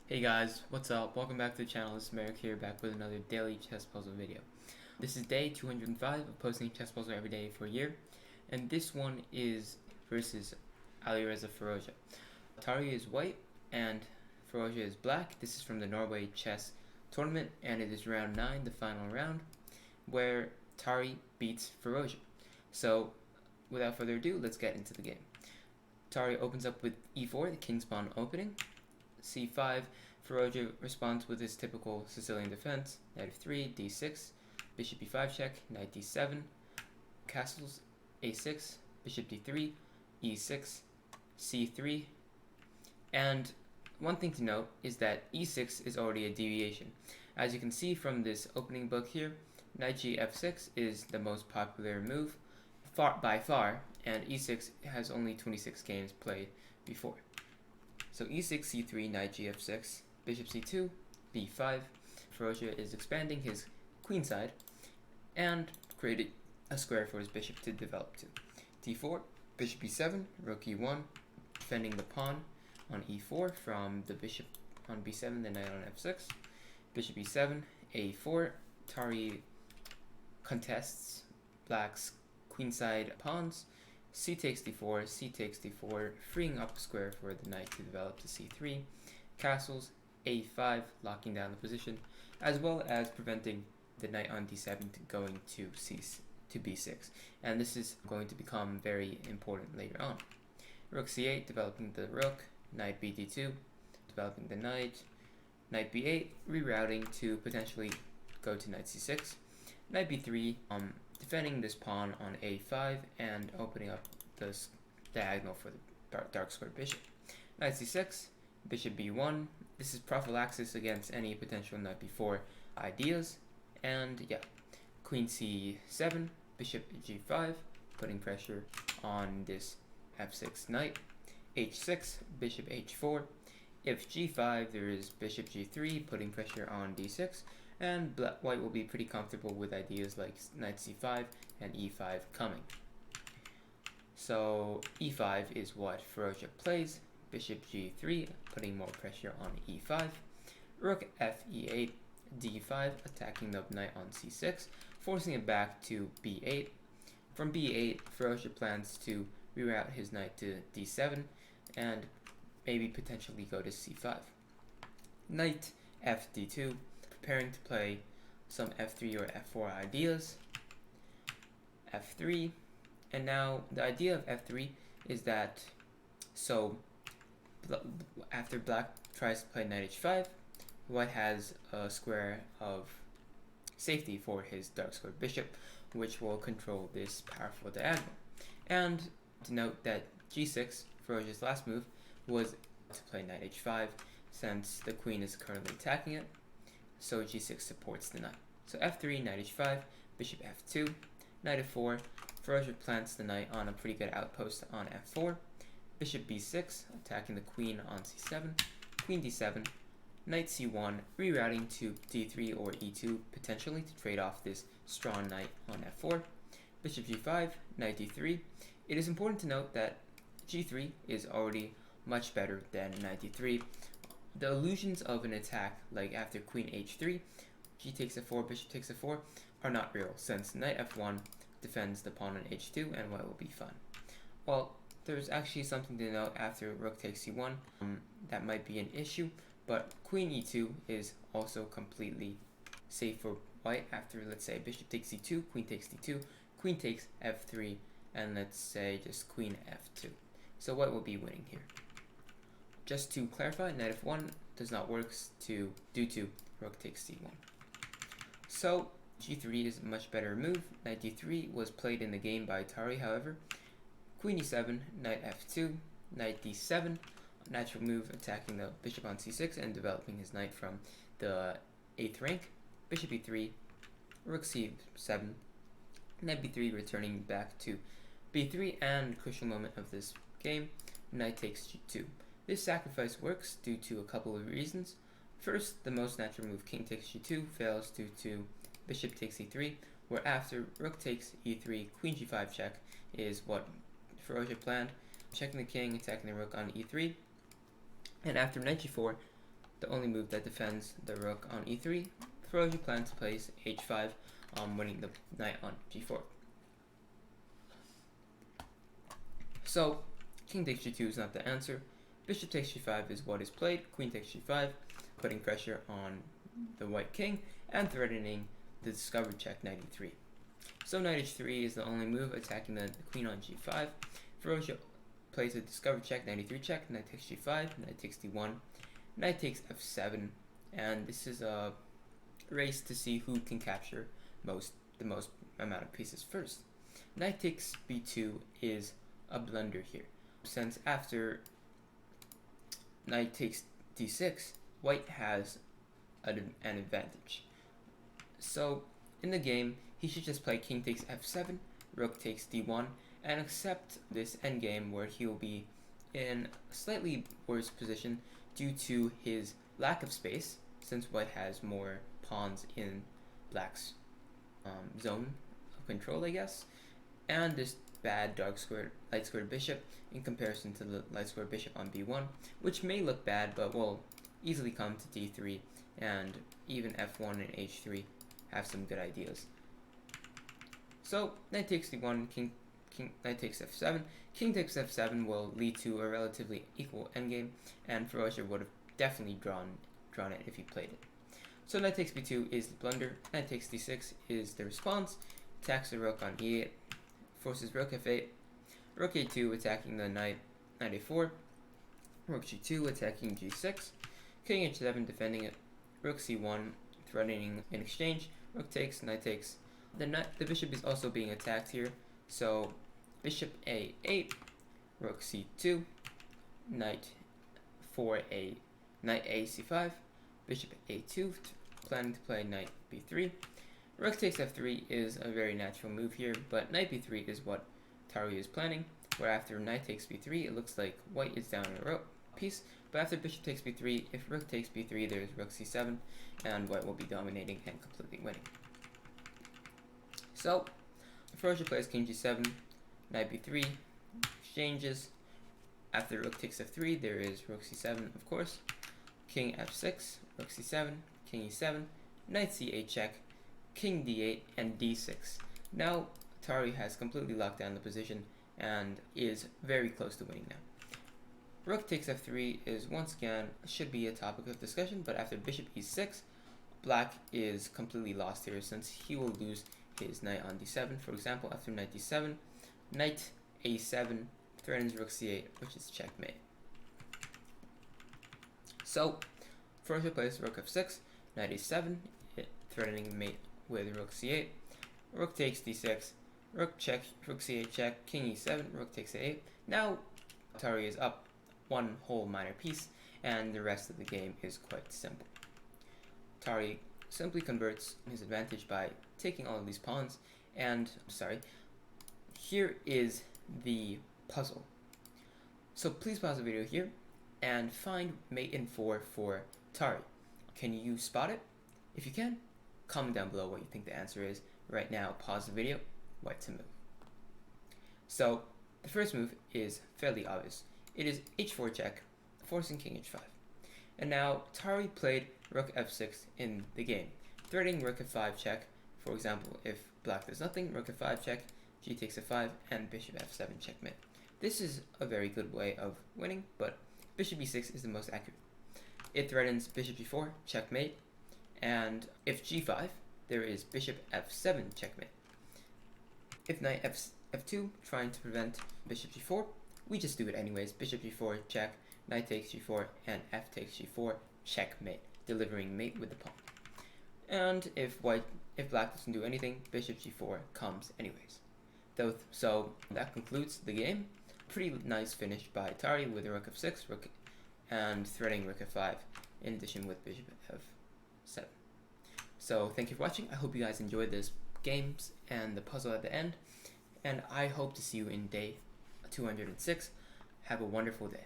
Hey guys, what's up? Welcome back to the channel. This is Merrick here, back with another daily chess puzzle video. This is day 205 of posting chess puzzle every day for a year, and this one is versus Alireza Firouzja. Tari is white and Firouzja is black. This is from the Norway Chess tournament, and it is round 9, the final round, where Tari beats Firouzja. So, without further ado, let's get into the game. Tari opens up with e4, the king's pawn opening. c5, Firouzja responds with his typical Sicilian defense, knight f3, d6, bishop e5 check, knight d7, castles, a6, bishop d3, e6, c3, and one thing to note is that e6 is already a deviation. As you can see from this opening book here, knight g f6 is the most popular move by far, and e6 has only 26 games played before. So e6, c3, knight g f6, bishop c2, b5. Firouzja is expanding his queenside and created a square for his bishop to develop to. d4, bishop e7, rook e1, defending the pawn on e4 from the bishop on b7, the knight on f6. Bishop e7, a4, Tari contests black's queenside pawns. C takes d4, c takes d4, freeing up a square for the knight to develop to c3, castles, a5, locking down the position, as well as preventing the knight on d7 to going to b6, and this is going to become very important later on. Rook c8, developing the rook, knight bd2, developing the knight b8, rerouting to potentially go to knight c6, knight b3, defending this pawn on a5 and opening up this diagonal for the dark square bishop. Knight c6, bishop b1. This is prophylaxis against any potential knight b4 ideas. And yeah, queen c7, bishop g5, putting pressure on this f6 knight. h6, bishop h4. If g5, there is bishop g3, putting pressure on d6. And white will be pretty comfortable with ideas like knight c5 and e5 coming. So e5 is what Firouzja plays, bishop g3, putting more pressure on e5, rook f e8, d5, attacking the knight on c6, forcing it back to b8. From b8, Firouzja plans to reroute his knight to d7 and maybe potentially go to c5. Knight f d2, preparing to play some f3 or f4 ideas. f3, and now the idea of f3 is that, so after black tries to play knight h5, white has a square of safety for his dark square bishop, which will control this powerful diagonal. And to note that g6, Firouzja's last move, was to play knight h5, since the queen is currently attacking it, so g6 supports the knight. So f3, knight h5, bishop f2, knight f4, Firouzja plants the knight on a pretty good outpost on f4, bishop b6, attacking the queen on c7, queen d7, knight c1, rerouting to d3 or e2, potentially to trade off this strong knight on f4, bishop g5, knight d3. It is important to note that g3 is already much better than knight d3. The illusions of an attack, like after queen h3, g takes f4, bishop takes f4, are not real, since knight f1 defends the pawn on h2 and white will be fine. Well, there's actually something to note after rook takes c1 that might be an issue, but queen e2 is also completely safe for white after, let's say, bishop takes c2, queen takes d2, queen takes f3, and let's say just queen f2. So white will be winning here. Just to clarify, knight f1 does not work due to rook takes c1. So g3 is a much better move. Knight d3 was played in the game by Tari, however. Queen e7, knight f2, knight d7, natural move attacking the bishop on c6 and developing his knight from the 8th rank. Bishop e3, rook c7, knight b3 returning back to b3, and crucial moment of this game, knight takes g2. This sacrifice works due to a couple of reasons. First, the most natural move, king takes g2, fails due to bishop takes e3, where after rook takes e3, queen g5 check is what Firouzja planned, checking the king, attacking the rook on e3, and after knight g4, the only move that defends the rook on e3. Firouzja plans to place h5, winning the knight on g4. So, king takes g2 is not the answer. Bishop takes g5 is what is played. Queen takes g5, putting pressure on the white king and threatening the discovered check knight e3. So knight h3 is the only move, attacking the queen on g5. Firouzja plays a discovered check, knight e3 check, knight takes g5, knight takes d1, knight takes f7, and this is a race to see who can capture the most amount of pieces first. Knight takes b2 is a blunder here, since after knight takes d6, white has an advantage. So in the game, he should just play king takes f7, rook takes d1, and accept this endgame where he will be in a slightly worse position due to his lack of space, since white has more pawns in black's zone of control, I guess, and this bad light squared bishop in comparison to the light squared bishop on b1, which may look bad but will easily come to d3, and even f1 and h3 have some good ideas. So knight takes d1, knight takes f7, king takes f7 will lead to a relatively equal endgame, and Firouzja would have definitely drawn it if he played it. So knight takes b2 is the blunder, knight takes d6 is the response, attacks the rook on e8, forces rook f8, rook a2 attacking the knight a4, rook g2 attacking g6, king h7 defending it, rook c1 threatening in exchange, rook takes, knight takes. The bishop is also being attacked here, so bishop a8, rook c2, knight a c5, bishop a2, planning to play knight b3. Rook takes f3 is a very natural move here, but knight b3 is what Tari is planning, where after knight takes b3, it looks like white is down a piece, but after bishop takes b3, if rook takes b3, there's rook c7, and white will be dominating and completely winning. So, Firouzja plays king g7, knight b3, exchanges. After rook takes f3, there is rook c7, of course, king f6, rook c7, king e7, knight c8 check, king d8, and d6. Now, Tari has completely locked down the position and is very close to winning now. Rook takes f3 is once again should be a topic of discussion, but after bishop e6, black is completely lost here since he will lose his knight on d7. For example, after knight d7, knight a7 threatens rook c8, which is checkmate. So, Firouzja plays rook f6, knight a7, threatening mate with rook c8, rook takes d6, rook check, rook c8 check, king e7, rook takes a8. Now, Tari is up one whole minor piece, and the rest of the game is quite simple. Tari simply converts his advantage by taking all of these pawns, and, here is the puzzle. So please pause the video here, and find mate in 4 for Tari. Can you spot it? If you can, comment down below what you think the answer is. Right now, pause the video, white to move. So, the first move is fairly obvious. It is h4 check, forcing king h5. And now, Tari played rook f6 in the game, threatening rook f5 check. For example, if black does nothing, rook f5 check, g takes f5, and bishop f7 checkmate. This is a very good way of winning, but bishop e6 is the most accurate. It threatens bishop g4, checkmate, and if g5, there is bishop f7 checkmate. If knight f2, trying to prevent bishop g4, we just do it anyways. Bishop g4 check, knight takes g4, and f takes g4, checkmate, delivering mate with the pawn. And if black doesn't do anything, bishop g4 comes anyways. So that concludes the game. Pretty nice finish by Tari with rook f6, and threatening rook f5, in addition with bishop f7. So thank you for watching. I hope you guys enjoyed this games and the puzzle at the end, and I hope to see you in day 206. Have a wonderful day.